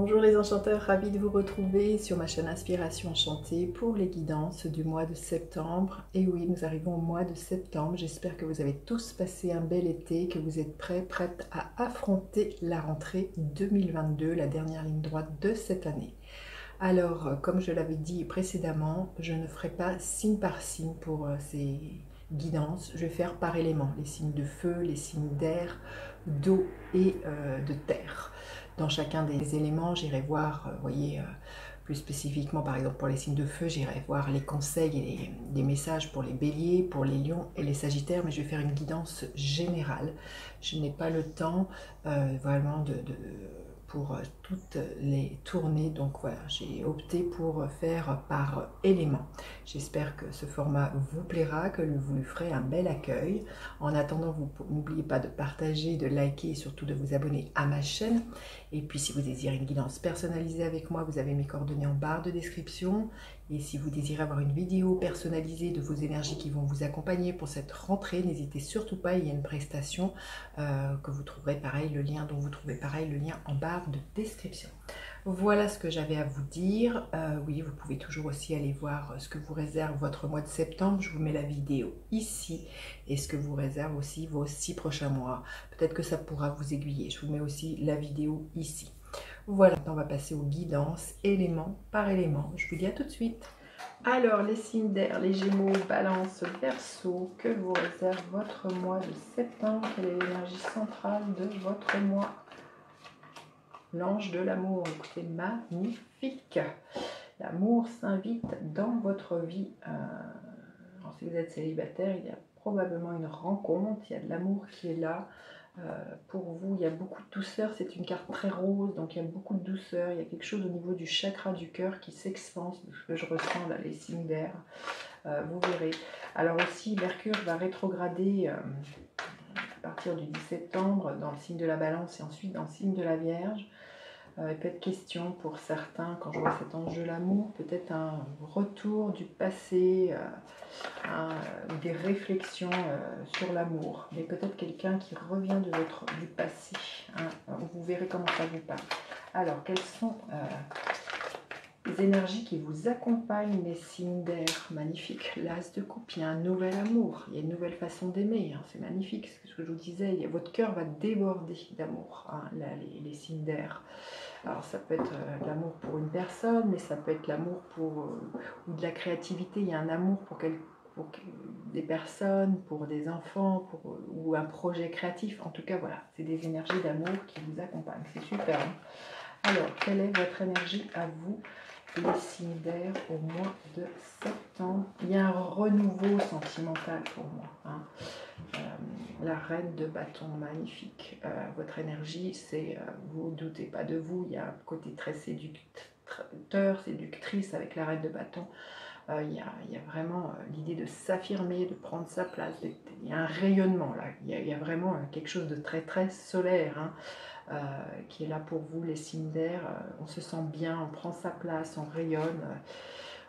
Bonjour les enchanteurs, ravi de vous retrouver sur ma chaîne Inspiration Enchantée pour les guidances du mois de septembre. Et oui, nous arrivons au mois de septembre. J'espère que vous avez tous passé un bel été, que vous êtes prêtes à affronter la rentrée 2022, la dernière ligne droite de cette année. Alors, comme je l'avais dit précédemment, je ne ferai pas signe par signe pour ces guidances. Je vais faire par élément, les signes de feu, les signes d'air, d'eau et de terre. Dans chacun des éléments, j'irai voir, voyez, plus spécifiquement par exemple pour les signes de feu, j'irai voir les conseils et les messages pour les béliers, pour les lions et les sagittaires, mais je vais faire une guidance générale. Je n'ai pas le temps vraiment pour toutes les tournées, donc voilà, j'ai opté pour faire par élément. J'espère que ce format vous plaira, que vous lui ferez un bel accueil. En attendant, vous n'oubliez pas de partager, de liker et surtout de vous abonner à ma chaîne. Et puis si vous désirez une guidance personnalisée avec moi, vous avez mes coordonnées en barre de description. Et si vous désirez avoir une vidéo personnalisée de vos énergies qui vont vous accompagner pour cette rentrée, n'hésitez surtout pas, il y a une prestation que vous trouverez pareil, le lien dont vous trouvez pareil, le lien en barre de description. Voilà ce que j'avais à vous dire. Oui, vous pouvez toujours aussi aller voir ce que vous réserve votre mois de septembre. Je vous mets la vidéo ici et ce que vous réserve aussi vos 6 prochains mois. Peut-être que ça pourra vous aiguiller. Je vous mets aussi la vidéo ici. Voilà, on va passer aux guidances, élément par élément. Je vous dis à tout de suite. Alors, les signes d'air, les Gémeaux, Balance, Verseau, que vous réserve votre mois de septembre? Quelle est l'énergie centrale de votre mois? L'ange de l'amour, écoutez, magnifique. L'amour s'invite dans votre vie. Alors, si vous êtes célibataire, il y a probablement une rencontre, il y a de l'amour qui est là. Pour vous, il y a beaucoup de douceur, c'est une carte très rose, donc il y a beaucoup de douceur, il y a quelque chose au niveau du chakra du cœur qui s'expanse, ce que je ressens là, les signes d'air, vous verrez. Alors aussi, Mercure va rétrograder à partir du 10 septembre dans le signe de la Balance et ensuite dans le signe de la Vierge. Il peut être question pour certains, quand je vois cet ange de l'amour, peut-être un retour du passé, des réflexions sur l'amour, mais peut-être quelqu'un qui revient du passé. Vous verrez comment ça vous parle. Alors, quelles sont les énergies qui vous accompagnent, les signes d'air? Magnifique, l'as de coupe, il y a un nouvel amour, il y a une nouvelle façon d'aimer, c'est magnifique, c'est ce que je vous disais, votre cœur va déborder d'amour, là, les signes d'air. Alors ça peut être l'amour pour une personne, mais ça peut être l'amour pour ou de la créativité, il y a un amour pour des personnes, pour des enfants, ou un projet créatif, en tout cas voilà, c'est des énergies d'amour qui vous accompagnent, c'est super. Alors, quelle est votre énergie à vous, les signes d'air, au mois de septembre? Il y a un renouveau sentimental pour moi. La reine de bâton, magnifique. Votre énergie, c'est, vous ne doutez pas de vous, il y a un côté très séducteur, séductrice avec la reine de bâton. Il y a vraiment l'idée de s'affirmer, de prendre sa place. Il y a un rayonnement là, il y a vraiment quelque chose de très très solaire qui est là pour vous, les signes d'air. On se sent bien, on prend sa place, on rayonne.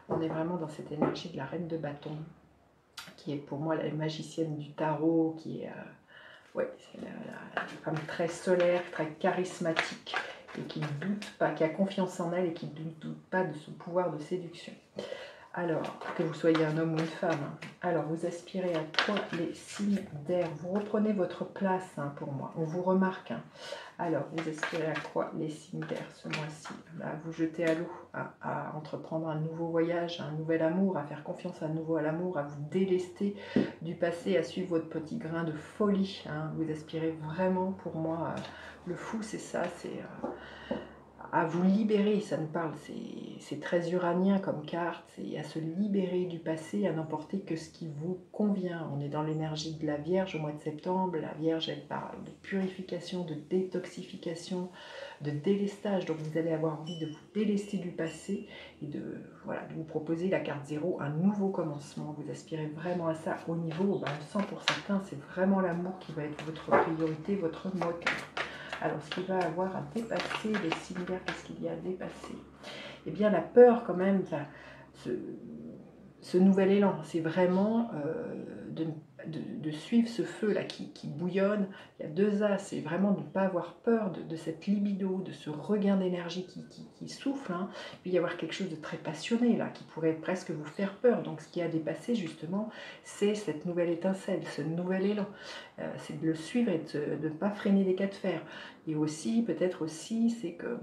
On est vraiment dans cette énergie de la reine de bâton, qui est pour moi la magicienne du tarot, qui est c'est la femme très solaire, très charismatique, et qui ne doute pas, qui a confiance en elle et qui ne doute pas de son pouvoir de séduction. Alors, que vous soyez un homme ou une femme, alors vous aspirez à quoi, les signes d'air? Vous reprenez votre place pour moi, on vous remarque. Alors, vous aspirez à quoi, les signes d'air, ce mois-ci? Vous jeter à l'eau, à entreprendre un nouveau voyage, un nouvel amour, à faire confiance à nouveau à l'amour, à vous délester du passé, à suivre votre petit grain de folie. Vous aspirez vraiment, pour moi, le fou, c'est ça, c'est à vous libérer, ça nous parle, c'est très uranien comme carte, c'est à se libérer du passé, à n'emporter que ce qui vous convient. On est dans l'énergie de la Vierge au mois de septembre. La Vierge, elle parle de purification, de détoxification, de délestage. Donc vous allez avoir envie de vous délester du passé et de vous proposer la carte 0, un nouveau commencement. Vous aspirez vraiment à ça au niveau, on sent pour certains, c'est vraiment l'amour qui va être votre priorité, votre moteur. Alors, ce qu'il va avoir à dépasser, les signes d'air, qu'est-ce qu'il y a à dépasser? Eh bien, la peur, quand même, ce nouvel élan, c'est vraiment de suivre ce feu-là qui bouillonne. Il y a 2 as, c'est vraiment de ne pas avoir peur de cette libido, de ce regain d'énergie qui souffle. Hein. Il peut y avoir quelque chose de très passionné, là, qui pourrait presque vous faire peur. Donc ce qui a dépassé, justement, c'est cette nouvelle étincelle, ce nouvel élan. C'est de le suivre et de ne pas freiner les cas de fer. Et aussi, peut-être aussi, c'est que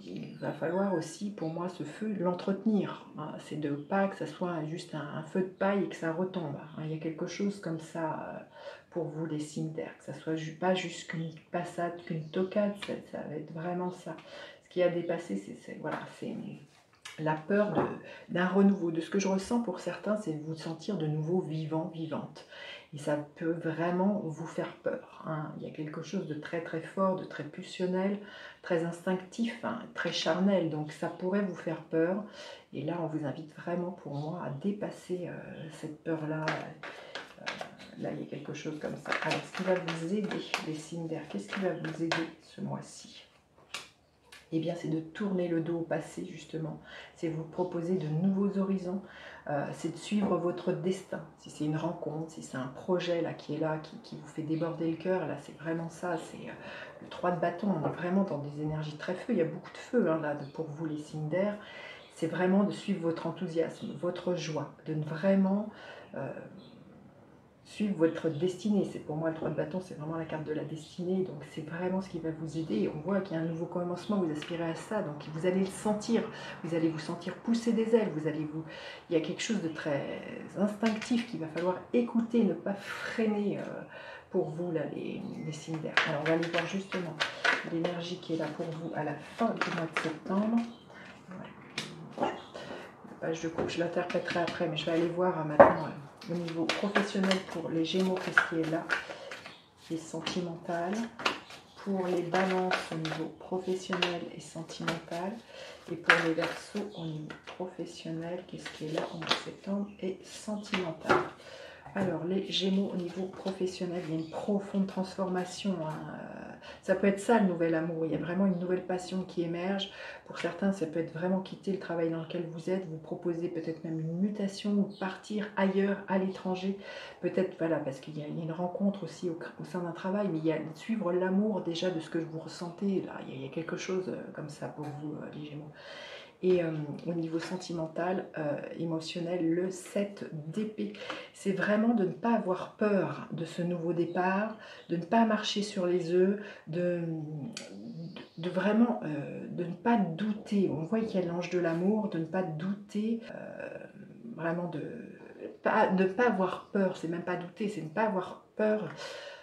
il va falloir aussi, pour moi, ce feu, l'entretenir. Hein. C'est de pas que ça soit juste un feu de paille et que ça retombe. Hein. Il y a quelque chose comme ça pour vous, les signes d'air, que ça soit pas juste qu'une passade, qu'une toquade, ça va être vraiment ça. Ce qui a dépassé, c'est voilà, c'est la peur d'un renouveau. De ce que je ressens pour certains, c'est de vous sentir de nouveau vivant, vivante. Et ça peut vraiment vous faire peur. Hein. Il y a quelque chose de très très fort, de très pulsionnel, très instinctif, hein, très charnel. Donc ça pourrait vous faire peur. Et là, on vous invite vraiment, pour moi, à dépasser cette peur-là. Là, il y a quelque chose comme ça. Alors, ce qui va vous aider, les signes d'air, qu'est-ce qui va vous aider ce mois-ci? Eh bien, c'est de tourner le dos au passé, justement. C'est vous proposer de nouveaux horizons. C'est de suivre votre destin. Si c'est une rencontre, si c'est un projet là, qui est là, qui vous fait déborder le cœur, là, c'est vraiment ça. C'est le 3 de bâton. On est vraiment dans des énergies très feu. Il y a beaucoup de feu hein, là, pour vous, les signes d'air. C'est vraiment de suivre votre enthousiasme, votre joie, de vraiment suivre votre destinée. C'est pour moi le 3 de bâton, c'est vraiment la carte de la destinée, donc c'est vraiment ce qui va vous aider. On voit qu'il y a un nouveau commencement, vous aspirez à ça, donc vous allez le sentir, vous allez vous sentir pousser des ailes, il y a quelque chose de très instinctif qu'il va falloir écouter, ne pas freiner pour vous là, les signes d'air. Alors on va aller voir justement l'énergie qui est là pour vous à la fin du mois de septembre. Ouais. La page de coupe, je l'interpréterai après, mais je vais aller voir maintenant au niveau professionnel pour les Gémeaux, qu'est-ce qui est là, qui est sentimental. Pour les Balances au niveau professionnel et sentimental. Et pour les Verseaux au niveau professionnel, qu'est-ce qui est là en septembre et sentimental. Alors, les Gémeaux au niveau professionnel, il y a une profonde transformation. Hein. Ça peut être ça le nouvel amour. Il y a vraiment une nouvelle passion qui émerge. Pour certains, ça peut être vraiment quitter le travail dans lequel vous êtes, vous proposer peut-être même une mutation ou partir ailleurs, à l'étranger. Peut-être, voilà, parce qu'il y a une rencontre aussi au sein d'un travail, mais il y a suivre l'amour déjà de ce que vous ressentez. Là, il y a quelque chose comme ça pour vous, les Gémeaux. Et au niveau sentimental, émotionnel, le 7 d'épée, c'est vraiment de ne pas avoir peur de ce nouveau départ, de ne pas marcher sur les œufs, de vraiment de ne pas douter. On voit qu'il y a l'ange de l'amour, de ne pas douter, vraiment de ne pas avoir peur, c'est même pas douter, c'est ne pas avoir peur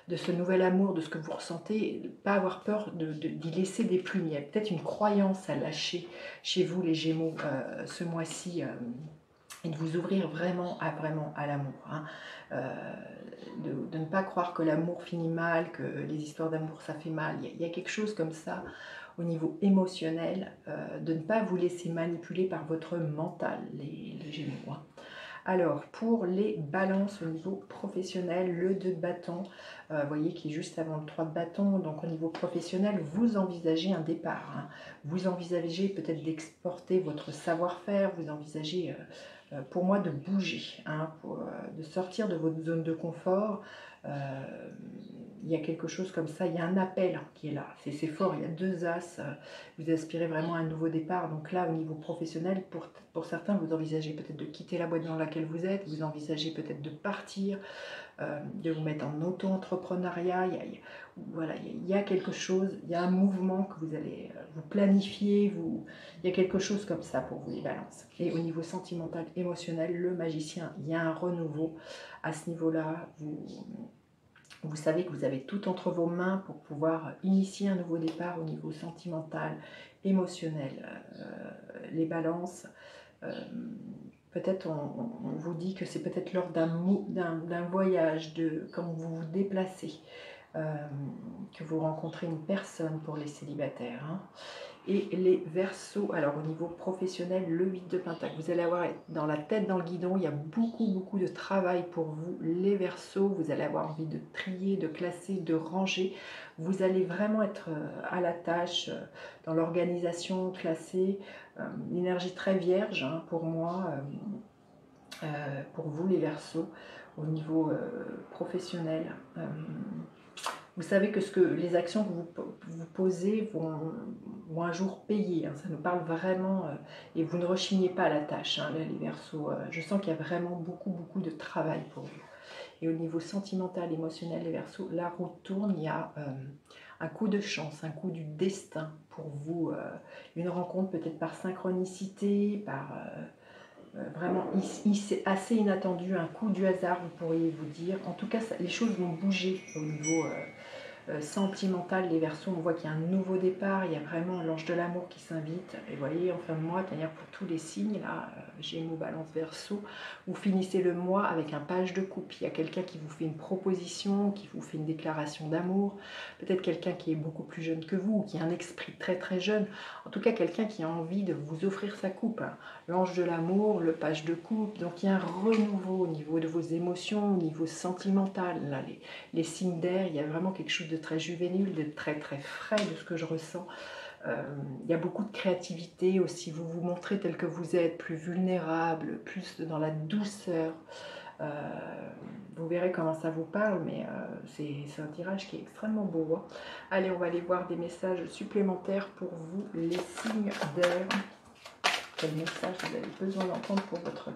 de ce nouvel amour, de ce que vous ressentez, pas avoir peur d'y laisser des plumes. Il y a peut-être une croyance à lâcher chez vous, les Gémeaux, ce mois-ci, et de vous ouvrir vraiment à l'amour. Hein. De ne pas croire que l'amour finit mal, que les histoires d'amour, ça fait mal. Il y a quelque chose comme ça au niveau émotionnel, de ne pas vous laisser manipuler par votre mental, les Gémeaux. Hein. Alors, pour les Balances au niveau professionnel, le 2 de bâton, vous voyez qui est juste avant le 3 de bâton, donc au niveau professionnel, vous envisagez un départ. Hein. Vous envisagez peut-être d'exporter votre savoir-faire, vous envisagez, pour moi, de bouger, hein, de sortir de votre zone de confort. Il y a quelque chose comme ça, il y a un appel qui est là, c'est fort, il y a 2 as, vous aspirez vraiment à un nouveau départ, donc là au niveau professionnel, pour certains vous envisagez peut-être de quitter la boîte dans laquelle vous êtes, vous envisagez peut-être de partir, de vous mettre en auto-entrepreneuriat, voilà, il y a quelque chose, il y a un mouvement que vous allez vous planifier, il y a quelque chose comme ça pour vous les Balances. Et au niveau sentimental, émotionnel, le Magicien, il y a un renouveau à ce niveau-là, vous savez que vous avez tout entre vos mains pour pouvoir initier un nouveau départ au niveau sentimental, émotionnel. Les Balances, peut-être on vous dit que c'est peut-être lors d'un voyage, quand vous vous déplacez, que vous rencontrez une personne pour les célibataires. Hein. Et les Verseaux, alors au niveau professionnel, le 8 de Pentacle, vous allez avoir dans la tête dans le guidon, il y a beaucoup de travail pour vous, les Verseaux, vous allez avoir envie de trier, de classer, de ranger, vous allez vraiment être à la tâche, dans l'organisation, classée, une énergie très vierge hein, pour moi, pour vous les Verseaux au niveau professionnel. Vous savez que les actions que vous posez vont un jour payer, hein, ça nous parle vraiment, et vous ne rechignez pas à la tâche, hein, là, les Verseaux. Je sens qu'il y a vraiment beaucoup de travail pour vous. Et au niveau sentimental, émotionnel, les Verseaux, la roue tourne, il y a un coup de chance, un coup du destin pour vous, une rencontre peut-être par synchronicité, par vraiment assez inattendu, un coup du hasard, vous pourriez vous dire. En tout cas, les choses vont bouger au niveau sentimental, les Verseaux. On voit qu'il y a un nouveau départ, il y a vraiment l'ange de l'amour qui s'invite. Et vous voyez, en fin de mois, c'est-à-dire pour tous les signes, là, Gémeaux, Balance, Verseau, vous finissez le mois avec un page de coupe. Il y a quelqu'un qui vous fait une proposition, qui vous fait une déclaration d'amour, peut-être quelqu'un qui est beaucoup plus jeune que vous, qui a un esprit très jeune, en tout cas quelqu'un qui a envie de vous offrir sa coupe, hein. L'ange de l'amour, le page de coupe, donc il y a un renouveau au niveau de vos émotions, au niveau sentimental, là, les signes d'air, il y a vraiment quelque chose de très juvénile, de très frais de ce que je ressens. Il y a beaucoup de créativité aussi, vous vous montrez tel que vous êtes, plus vulnérable, plus dans la douceur. Vous verrez comment ça vous parle, mais c'est un tirage qui est extrêmement beau, hein. Allez, on va aller voir des messages supplémentaires pour vous, les signes d'air. Quel message vous avez besoin d'entendre pour votre...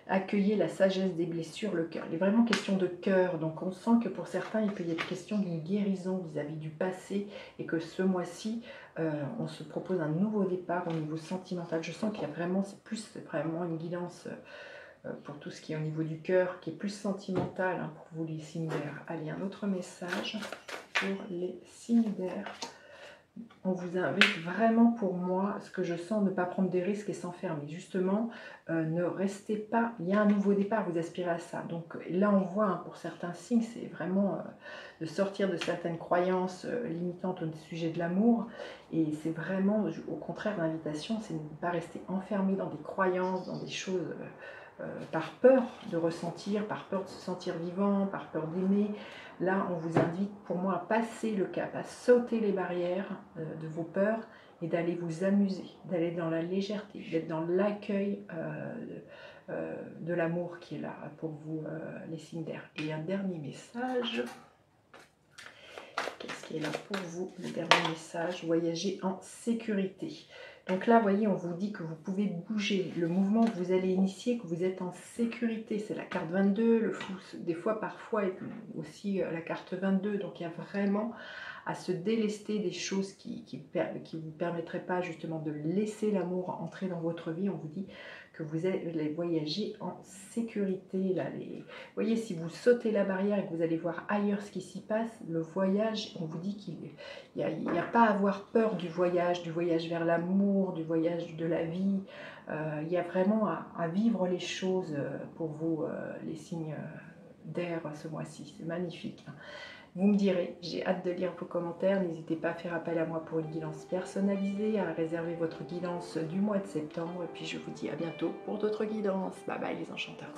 Accueillez la sagesse des blessures, le cœur. Il est vraiment question de cœur, donc on sent que pour certains, il peut y être question d'une guérison vis-à-vis du passé et que ce mois-ci, on se propose un nouveau départ au niveau sentimental. Je sens qu'il y a vraiment, c'est vraiment une guidance pour tout ce qui est au niveau du cœur, qui est plus sentimental, hein, pour vous les signes d'air. Allez, un autre message pour les signes d'air. On vous invite vraiment, pour moi, ce que je sens, ne pas prendre des risques et s'enfermer. Justement, ne restez pas, il y a un nouveau départ, vous aspirez à ça. Donc là, on voit, hein, pour certains signes, c'est vraiment de sortir de certaines croyances limitantes au sujet de l'amour. Et c'est vraiment, au contraire, l'invitation, c'est de ne pas rester enfermé dans des croyances, dans des choses... par peur de ressentir, par peur de se sentir vivant, par peur d'aimer. Là, on vous invite, pour moi, à passer le cap, à sauter les barrières de vos peurs et d'aller vous amuser, d'aller dans la légèreté, d'être dans l'accueil de l'amour qui est là pour vous, les signes d'air. Et un dernier message. Qu'est-ce qui est là pour vous? Le dernier message, voyager en sécurité. Donc là, vous voyez, on vous dit que vous pouvez bouger. Le mouvement que vous allez initier, que vous êtes en sécurité. C'est la carte 22, le flou, des fois, parfois, et aussi la carte 22. Donc il y a vraiment à se délester des choses qui vous permettraient pas justement de laisser l'amour entrer dans votre vie. On vous dit que vous allez voyager en sécurité. Là, vous voyez, si vous sautez la barrière et que vous allez voir ailleurs ce qui s'y passe, le voyage, on vous dit qu'il n'y a pas à avoir peur du voyage vers l'amour, du voyage de la vie. Il y a vraiment à vivre les choses pour vous, les signes d'air ce mois-ci. C'est magnifique, hein. Vous me direz, j'ai hâte de lire vos commentaires. N'hésitez pas à faire appel à moi pour une guidance personnalisée, à réserver votre guidance du mois de septembre. Et puis je vous dis à bientôt pour d'autres guidances. Bye bye les enchanteurs.